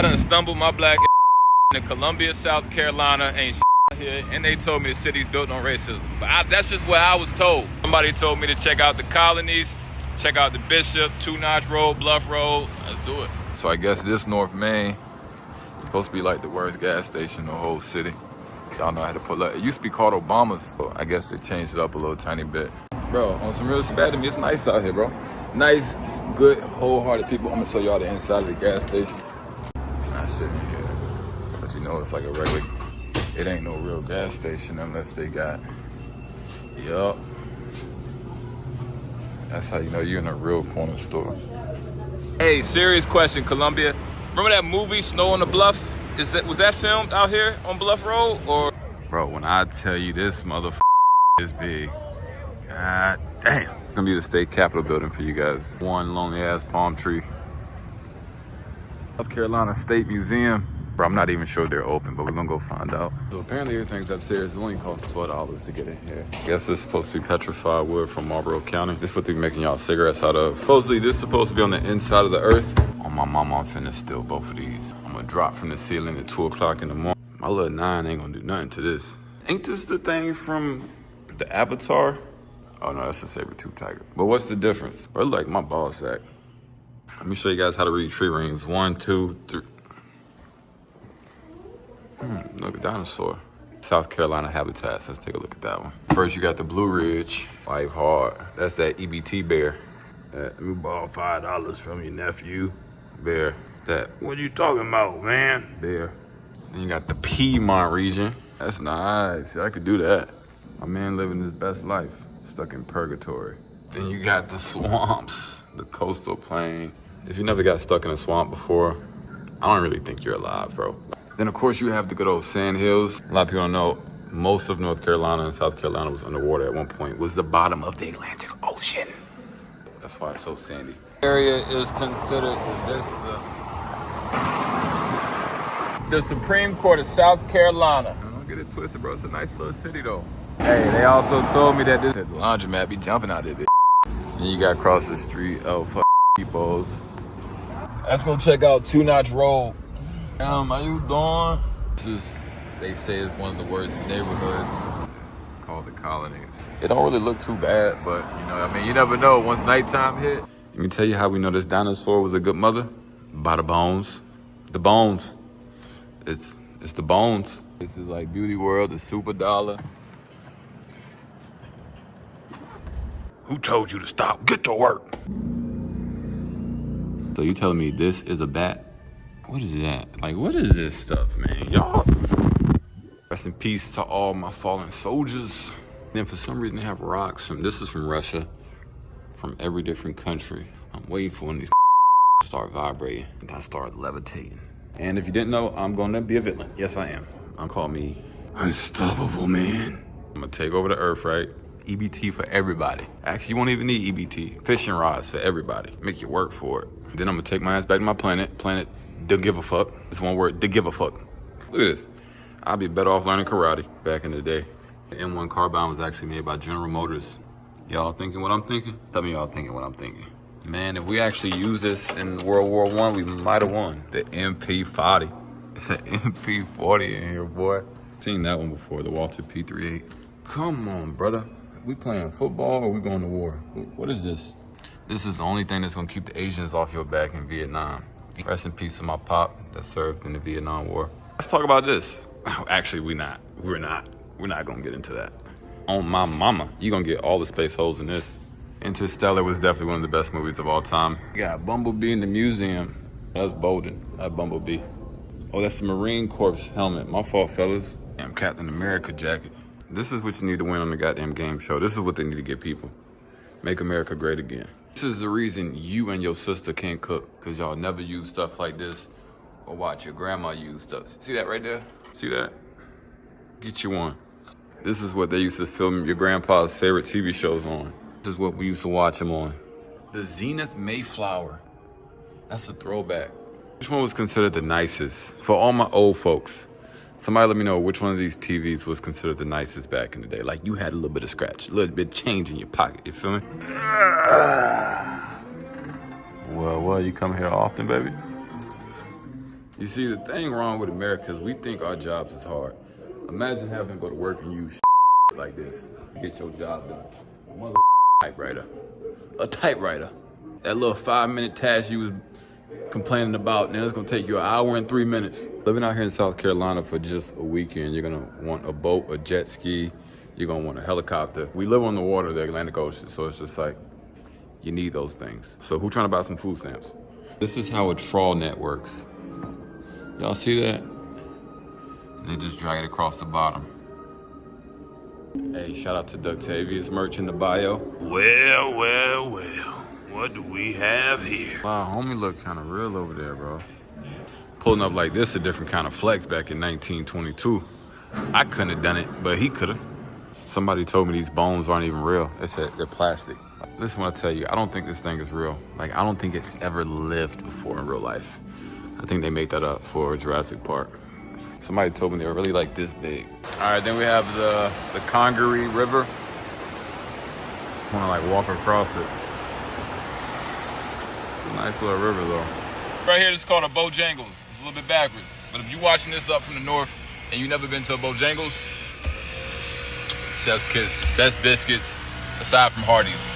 I done stumbled my black in Columbia, South Carolina, ain't here, and they told me the city's built on racism. But that's just what I was told. Somebody told me to check out the colonies, check out the Bishop, Two Notch Road, Bluff Road. Let's do it. So I guess this North Main is supposed to be like the worst gas station in the whole city. Y'all know how to pull up. It used to be called Obama's, so I guess they changed it up a little tiny bit. Bro, on some real bad to me, it's nice out here, bro. Nice, good, wholehearted people. I'm gonna show y'all the inside of the gas station. Nah, shit in here. But you know, it's like a regular, it ain't no real gas station unless they got, yup. That's how you know you're in a real corner store. Hey, serious question, Columbia. Remember that movie, Snow on the Bluff? Was that filmed out here on Bluff Road, or? Bro, when I tell you this motherfucker is big, god damn. It's gonna be the state capitol building for you guys. One lonely ass palm tree. South Carolina State Museum. Bro, I'm not even sure they're open, but we're gonna go find out. So apparently everything's upstairs. It only costs $12 to get in here. I guess this is supposed to be petrified wood from Marlboro County. This is what they're making y'all cigarettes out of. Supposedly this is supposed to be on the inside of the earth. On my mama, I'm finna steal both of these. I'm gonna drop from the ceiling at 2 o'clock in the morning. My little 9 ain't gonna do nothing to this. Ain't this the thing from the Avatar? Oh no, that's a saber-tooth tiger. But what's the difference? Bro, like my ball sack. Let me show you guys how to read tree rings. 1, 2, 3. Look at dinosaur. South Carolina habitats. Let's take a look at that one. First, you got the Blue Ridge. Life hard. That's that EBT bear. Let me borrow $5 from your nephew. Bear. That, what are you talking about, man? Bear. Then you got the Piedmont region. That's nice. I could do that. My man living his best life. Stuck in purgatory. Then you got the swamps. The coastal plain. If you never got stuck in a swamp before, I don't really think you're alive, bro. Then, of course, you have the good old sand hills. A lot of people don't know, most of North Carolina and South Carolina was underwater at one point. Was the bottom of the Atlantic Ocean. That's why it's so sandy. Area is considered the Supreme Court of South Carolina. Don't get it twisted, bro. It's a nice little city, though. Hey, they also told me that the laundromat be jumping out of it. And you got across the street, peoples. Let's go check out Two Notch Road. How you doing? This is, they say, is one of the worst neighborhoods. It's called the Colonies. It don't really look too bad, but you know, I mean, you never know. Once nighttime hit, let me tell you how we know this dinosaur was a good mother. By the bones. The bones. It's the bones. This is like Beauty World, the Super Dollar. Who told you to stop? Get to work. So you telling me this is a bat? What is that? Like, what is this stuff, man? Y'all. Rest in peace to all my fallen soldiers. Then for some reason they have rocks this is from Russia, from every different country. I'm waiting for one of these to start vibrating and I start levitating. And if you didn't know, I'm gonna be a villain. Yes, I am. I'm calling me Unstoppable Man. I'm gonna take over the earth, right? EBT for everybody. Actually, you won't even need EBT. Fishing rods for everybody. Make you work for it. Then I'm gonna take my ass back to my planet. Don't give a fuck. It's one word, to give a fuck. Look at this. I'd be better off learning karate back in the day. The M1 carbine was actually made by General Motors. Y'all thinking what I'm thinking? Tell me y'all thinking what I'm thinking. Man, if we actually use this in World War I, we might have won. The MP40. It's an MP40 in here, boy. Seen that one before, the Walter P38. Come on, brother. We playing football or we going to war? What is this? This is the only thing that's gonna keep the Asians off your back in Vietnam. Rest in peace to my pop that served in the Vietnam War. Let's talk about this. Actually, we're not gonna get into that. On my mama, you're gonna get all the space holes in this. Interstellar was definitely one of the best movies of all time. You got Bumblebee in the museum. That's Bolden, not Bumblebee. Oh, that's the Marine Corps helmet. My fault, fellas. Damn Captain America jacket. This is what you need to win on the goddamn game show. This is what they need to get people. Make America great again. This is the reason you and your sister can't cook, because y'all never use stuff like this or watch your grandma use stuff. See that right there? See that? Get you one. This is what they used to film your grandpa's favorite TV shows on. This is what we used to watch him on. The Zenith Mayflower. That's a throwback. Which one was considered the nicest? For all my old folks, somebody let me know which one of these TVs was considered the nicest back in the day. Like you had a little bit of scratch, a little bit of change in your pocket, you feel me? Well, you come here often, baby? You see, the thing wrong with America is we think our jobs is hard. Imagine having to go to work and use like this to get your job done. Mother typewriter. A typewriter. That little 5-minute task you was complaining about, now it's gonna take you an hour and 3 minutes. Living out here in South Carolina for just a weekend, you're gonna want a boat, a jet ski, you're gonna want a helicopter. We live on the water, the Atlantic Ocean, so it's just like, you need those things. So who trying to buy some food stamps? This is how a trawl net works. Y'all see that? And they just drag it across the bottom. Hey, shout out to Ductavius merch in the bio. Well, well, well. What do we have here? Wow, homie look kind of real over there, bro. Pulling up like this, a different kind of flex back in 1922. I couldn't have done it, but he could have. Somebody told me these bones aren't even real. They said they're plastic. Listen what I tell you, I don't think this thing is real. Like, I don't think it's ever lived before in real life. I think they made that up for Jurassic Park. Somebody told me they were really like this big. All right, then we have the Congaree River. I wanna like walk across it. It's a nice little river though. Right here, this is called a Bojangles. It's a little bit backwards. But if you're watching this up from the north and you've never been to a Bojangles, chef's kiss. Best biscuits aside from Hardee's.